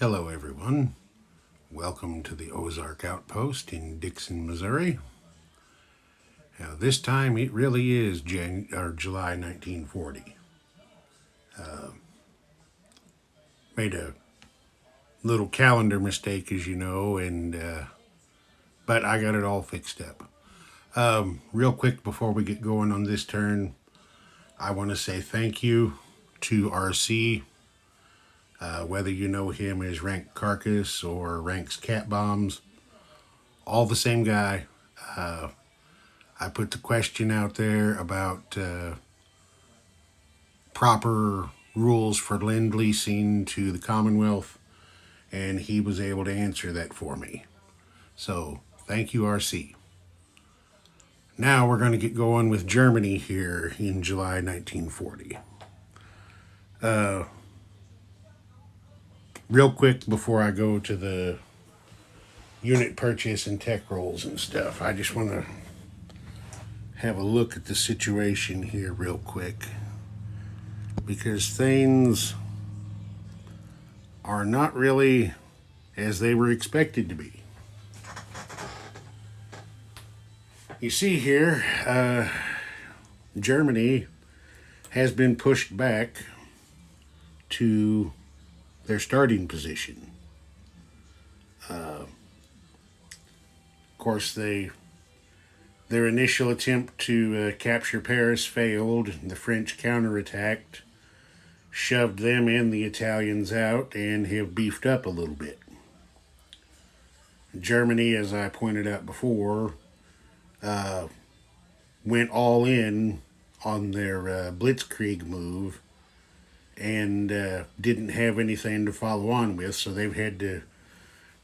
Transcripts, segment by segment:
Hello everyone, welcome to the Ozark Outpost in Dixon, Missouri. Now this time it really is July 1940. Made a little calendar mistake, as you know, but I got it all fixed up. Real quick before we get going on this turn, I want to say thank you to RC. Whether you know him as Rank Carcass or Rank's Cat Bombs, all the same guy. I put the question out there about proper rules for lend leasing to the Commonwealth, and he was able to answer that for me. So thank you, RC. Now we're going to get going with Germany here in July 1940. Real quick before I go to the unit purchase and tech rolls and stuff, I just want to have a look at the situation here real quick, because things are not really as they were expected to be. You see here, Germany has been pushed back to their starting position. Of course, their initial attempt to capture Paris failed. The French counterattacked, shoved them and the Italians out, and have beefed up a little bit. Germany, as I pointed out before, went all in on their blitzkrieg move and didn't have anything to follow on with, so they've had to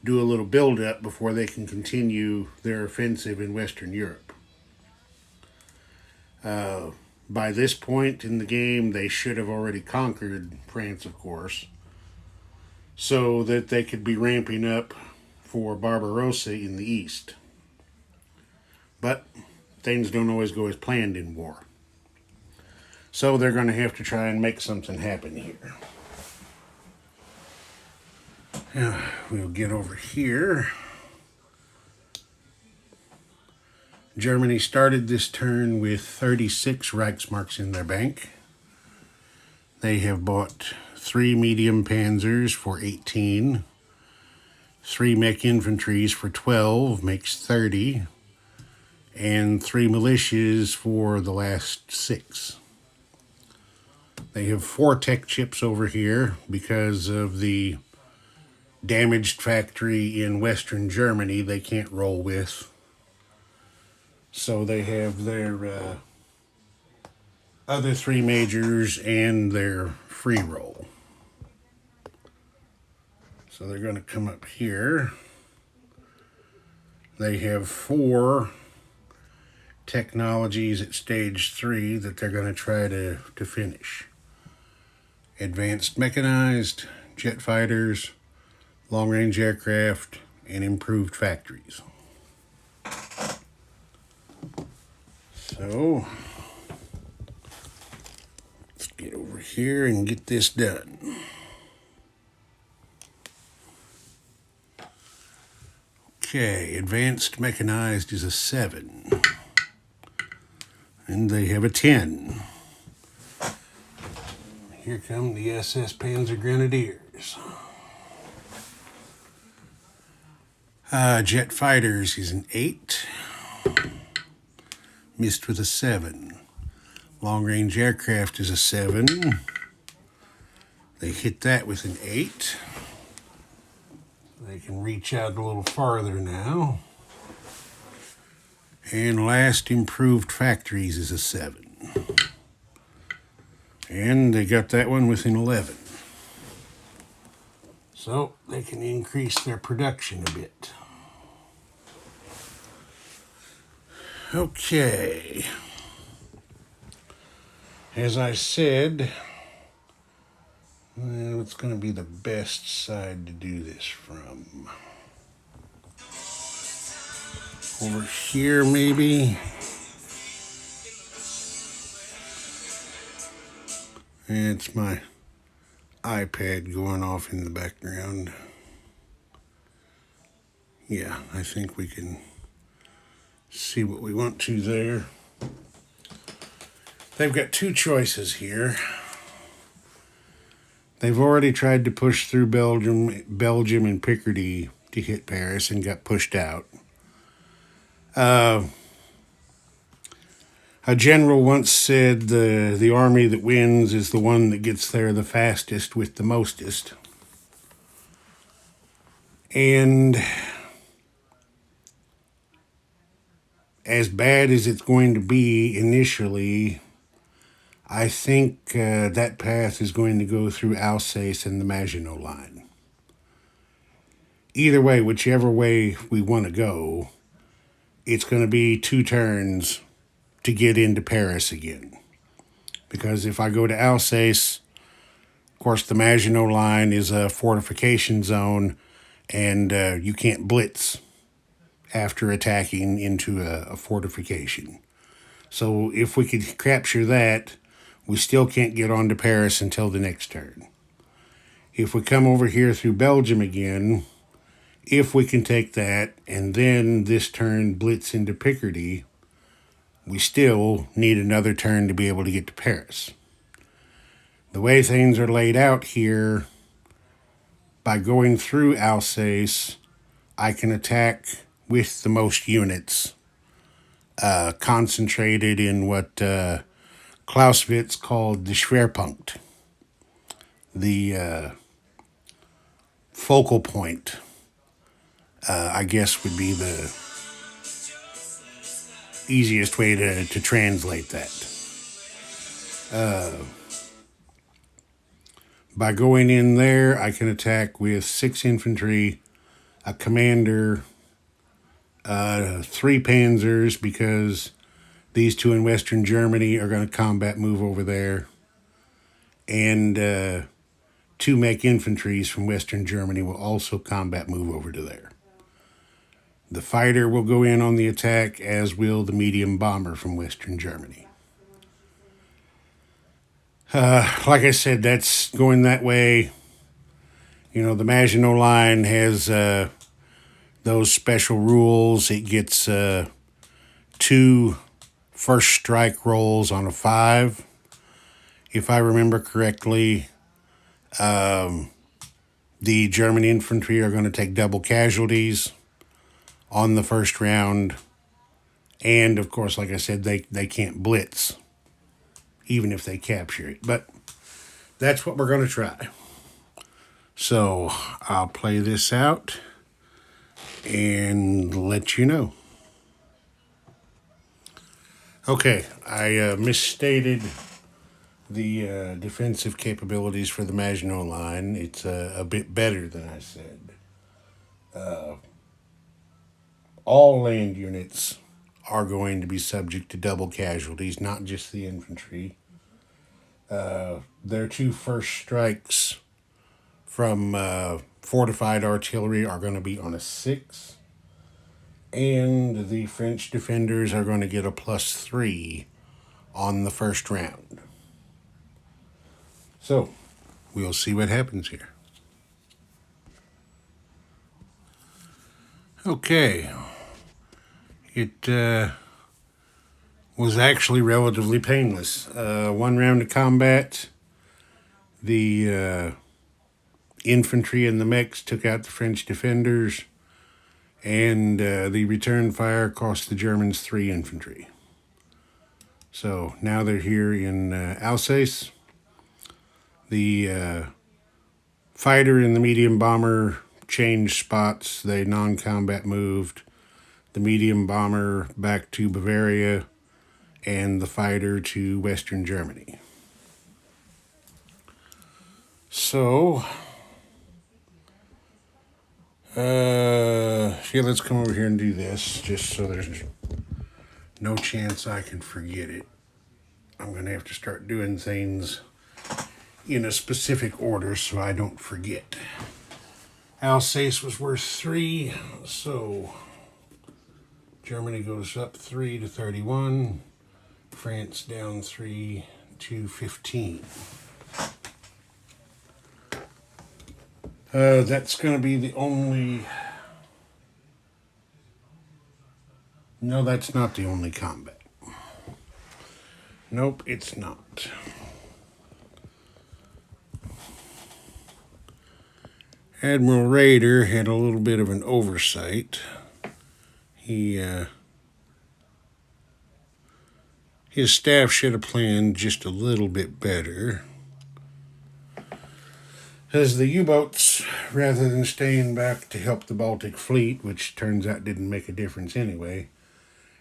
do a little build-up before they can continue their offensive in Western Europe. By this point in the game, they should have already conquered France, of course, so that they could be ramping up for Barbarossa in the east. But things don't always go as planned in war. So they're going to have to try and make something happen here. Now, we'll get over here. Germany started this turn with 36 Reichsmarks in their bank. They have bought 3 medium panzers for 18, 3 mech infantries for 12, makes 30, and 3 militias for the last 6. They have 4 tech chips over here because of the damaged factory in Western Germany they can't roll with. So they have their other 3 majors and their free roll. So they're going to come up here. They have 4 technologies at stage 3 that they're going to try to finish. Advanced mechanized, jet fighters, long-range aircraft, and improved factories. So, let's get over here and get this done. Okay, advanced mechanized is a 7. And they have a 10. Here come the SS Panzer Grenadiers. Jet fighters is an 8. Missed with a 7. Long-range aircraft is a 7. They hit that with an 8. They can reach out a little farther now. And last, improved factories is a 7. And they got that one with an 11. So they can increase their production a bit. Okay. As I said, it's going to be the best side to do this from. Over here, maybe. It's my iPad going off in the background. Yeah, I think we can see what we want to there. They've got two choices here. They've already tried to push through Belgium and Picardy to hit Paris and got pushed out. A general once said the army that wins is the one that gets there the fastest with the mostest. And as bad as it's going to be initially, I think that path is going to go through Alsace and the Maginot Line. Either way, whichever way we want to go, it's going to be 2 turns to get into Paris again. Because if I go to Alsace, of course the Maginot Line is a fortification zone, and you can't blitz after attacking into a fortification. So if we could capture that, we still can't get on to Paris until the next turn. If we come over here through Belgium again, if we can take that and then this turn blitz into Picardy, we still need another turn to be able to get to Paris. The way things are laid out here, by going through Alsace, I can attack with the most units, concentrated in what Clausewitz called the Schwerpunkt, the focal point, I guess would be the easiest way to translate that. By going in there, I can attack with 6 infantry, a commander, 3 panzers, because these 2 in Western Germany are going to combat move over there, and 2 mech infantries from Western Germany will also combat move over to there. The fighter will go in on the attack, as will the medium bomber from Western Germany. Like I said, that's going that way. You know, the Maginot Line has those special rules. It gets 2 first strike rolls on a 5. If I remember correctly, the German infantry are going to take double casualties on the first round. And, of course, like I said, they can't blitz, even if they capture it. But that's what we're going to try. So I'll play this out and let you know. Okay, I misstated the defensive capabilities for the Maginot Line. It's a bit better than I said. All land units are going to be subject to double casualties, not just the infantry. Their 2 first strikes from fortified artillery are going to be on a 6. And the French defenders are going to get a +3 on the first round. So, we'll see what happens here. Okay. It was actually relatively painless. 1 round of combat. The infantry and the mechs took out the French defenders, and the return fire cost the Germans 3 infantry. So now they're here in Alsace. The fighter and the medium bomber changed spots. They non-combat moved. The medium bomber back to Bavaria, and the fighter to Western Germany. So, yeah, let's come over here and do this, just so there's no chance I can forget it. I'm going to have to start doing things in a specific order so I don't forget. Alsace was worth 3, so Germany goes up 3 to 31. France down 3 to 15. That's going to be the only... No, that's not the only combat. Nope, it's not. Admiral Rader had a little bit of an oversight. His staff should have planned just a little bit better. Because the U-boats, rather than staying back to help the Baltic Fleet, which turns out didn't make a difference anyway,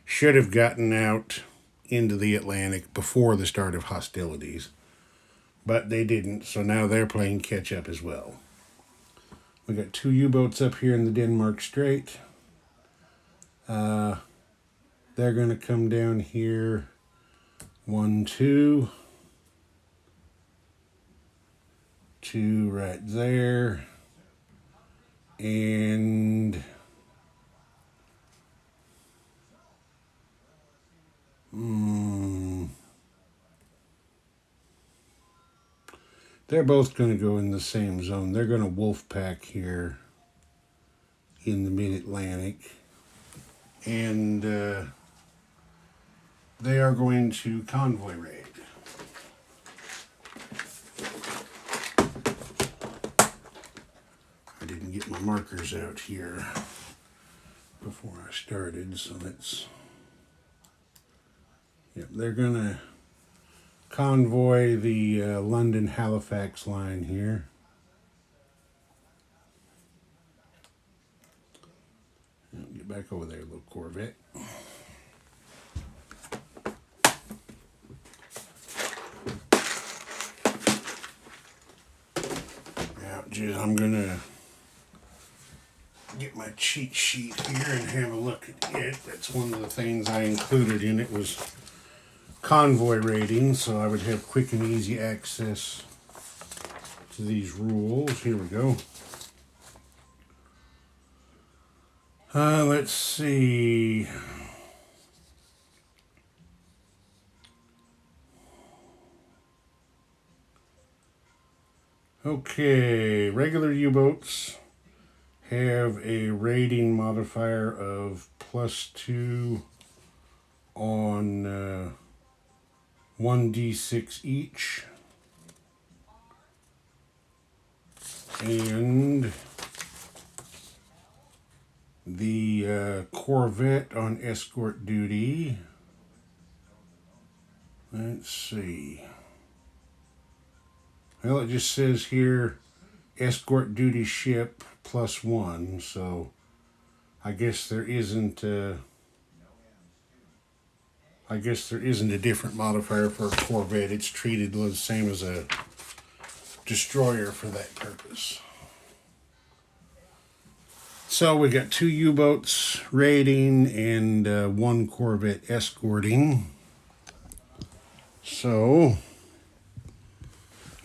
should have gotten out into the Atlantic before the start of hostilities. But they didn't, so now they're playing catch-up as well. We got 2 U-boats up here in the Denmark Strait. They're going to come down here. 1, 2. 2 right there. And... they're both going to go in the same zone. They're going to wolf pack here in the mid-Atlantic. And they are going to convoy raid. I didn't get my markers out here before I started, so let's... Yep, they're going to convoy the London-Halifax line here. Get back over there, little Corvette. Now, I'm going to get my cheat sheet here and have a look at it. That's one of the things I included in it was convoy rating, so I would have quick and easy access to these rules. Here we go. Let's see. Okay, regular U-boats have a rating modifier of +2 on 1d6 each. And the Corvette on escort duty, let's see. Well, it just says here escort duty ship +1, so I guess there isn't a different modifier for a Corvette. It's treated the same as a destroyer for that purpose. So we got 2 U-boats raiding and 1 Corvette escorting. So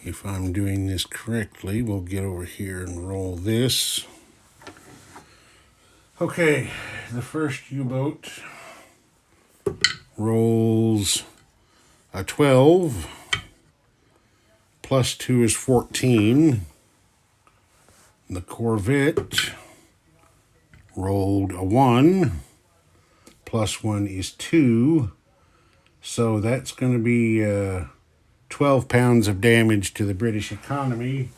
if I'm doing this correctly, we'll get over here and roll this. Okay, the first U-boat rolls a 12. +2 is 14. The Corvette rolled a 1. +1 is 2. So that's going to be 12 pounds of damage to the British economy.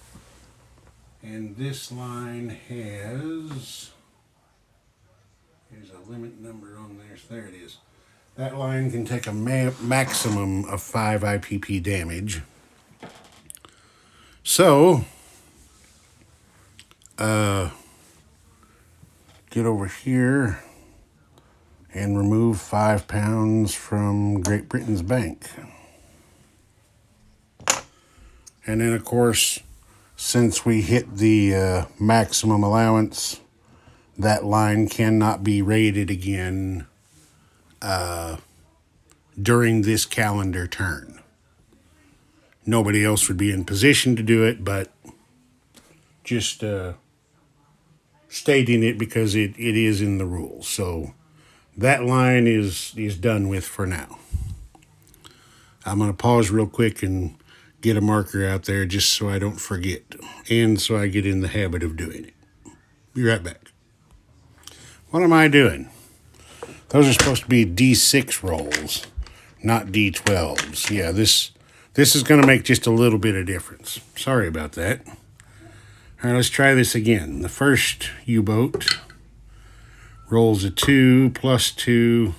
And this line has... There's a limit number on there. There it is. That line can take a maximum of 5 IPP damage. So, get over here and remove 5 pounds from Great Britain's bank. And then, of course, since we hit the maximum allowance, that line cannot be raided again during this calendar turn. Nobody else would be in position to do it, but just stating it because it is in the rules. So that line is done with for now. I'm going to pause real quick and get a marker out there just so I don't forget, and so I get in the habit of doing it. Be right back. What am I doing? Those are supposed to be D6 rolls, not D12s. Yeah, this is going to make just a little bit of difference. Sorry about that. All right, let's try this again. The first U-boat rolls a 2 plus 2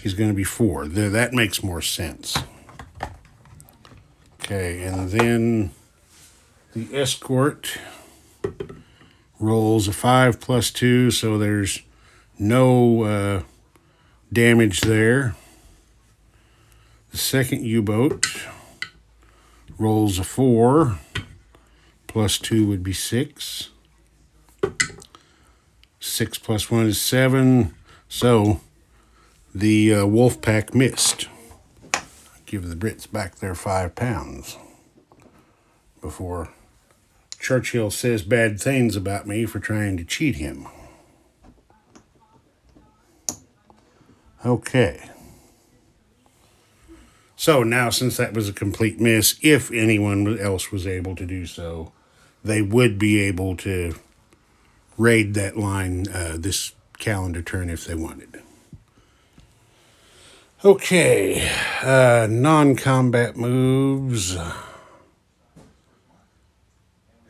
is going to be 4. That makes more sense. Okay, and then the escort rolls a 5 plus 2, so there's no damage there. The second U-boat rolls a 4, plus 2 would be 6. 6 plus 1 is 7, so the wolf pack missed. Give the Brits back their £5 before Churchill says bad things about me for trying to cheat him. Okay. So now, since that was a complete miss, if anyone else was able to do so, they would be able to raid that line this calendar turn if they wanted. Okay, non-combat moves.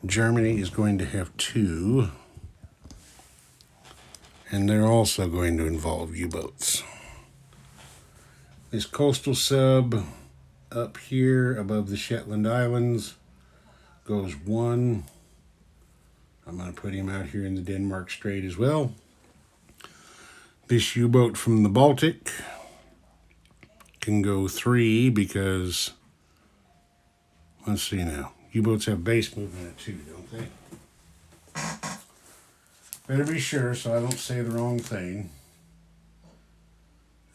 Germany is going to have 2, and they're also going to involve U-boats. This coastal sub up here above the Shetland Islands goes 1. I'm going to put him out here in the Denmark Strait as well. This U-boat from the Baltic can go 3 because, let's see now, U-boats have base movement at 2, don't they? Better be sure so I don't say the wrong thing.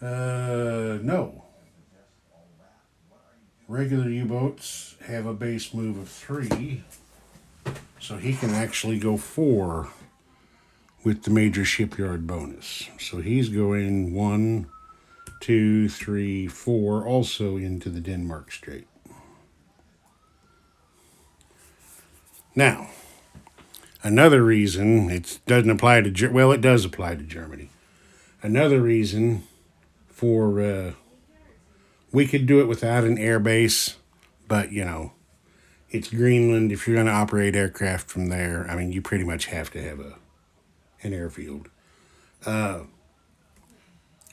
No. Regular U-boats have a base move of 3, so he can actually go 4 with the major shipyard bonus. So he's going 1, 2, 3, 4, also into the Denmark Strait. Now, another reason it doesn't apply to, well, it does apply to Germany. Another reason for, we could do it without an air base, but, you know, it's Greenland. If you're going to operate aircraft from there, I mean, you pretty much have to have an airfield.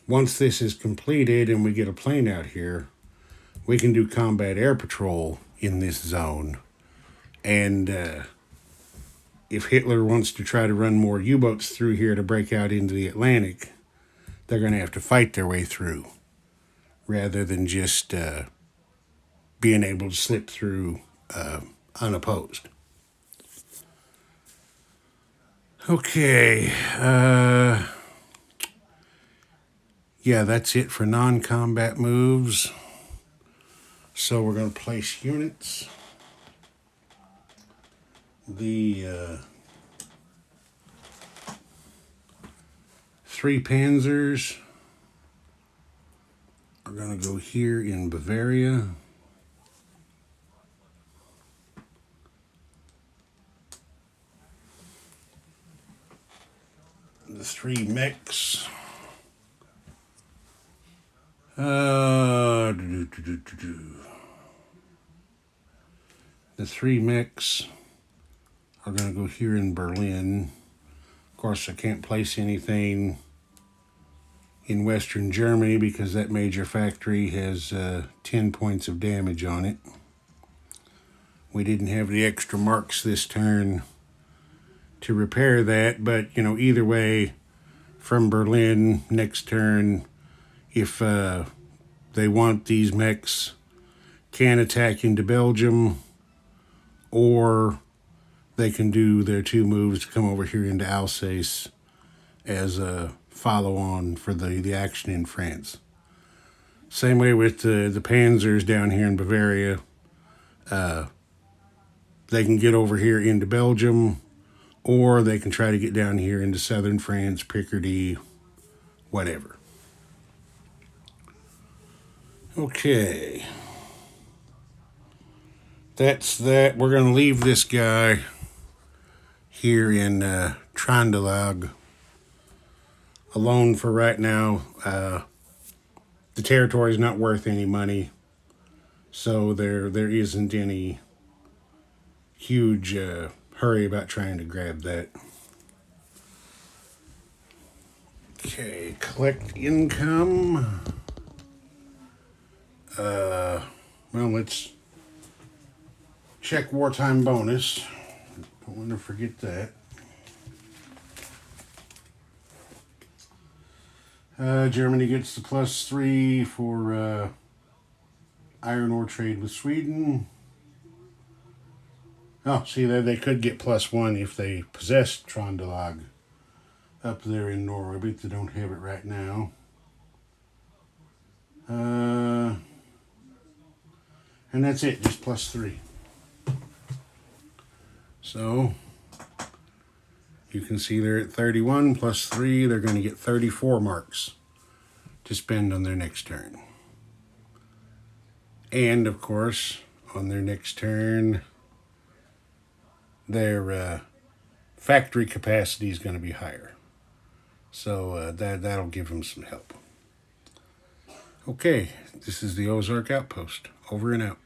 Once this is completed and we get a plane out here, we can do combat air patrol in this zone. And if Hitler wants to try to run more U-boats through here to break out into the Atlantic, they're going to have to fight their way through rather than just being able to slip through unopposed. Okay. Yeah, that's it for non-combat moves. So we're going to place units. The 3 Panzers are going to go here in Bavaria. The 3 mechs. The 3 mechs are going to go here in Berlin. Of course, I can't place anything in Western Germany because that major factory has 10 points of damage on it. We didn't have the extra marks this turn to repair that, but, you know, either way, from Berlin next turn, if they want these mechs, can attack into Belgium, or they can do their 2 moves to come over here into Alsace as a follow-on for the action in France. Same way with the Panzers down here in Bavaria. They can get over here into Belgium, or they can try to get down here into southern France, Picardy, whatever. Okay. that's that. We're going to leave this guy here in Trondelag alone for right now. The territory is not worth any money, so there isn't any huge hurry about trying to grab that. Okay, collect income. Well, let's check wartime bonus. Don't want to forget that. Germany gets the +3 for iron ore trade with Sweden. Oh, see, they could get +1 if they possessed Trondelag up there in Norway, but they don't have it right now. And that's it, just +3. So you can see they're at 31 +3. They're going to get 34 marks to spend on their next turn. And of course, on their next turn, their factory capacity is going to be higher. So that'll give them some help. Okay, this is the Ozark Outpost. Over and out.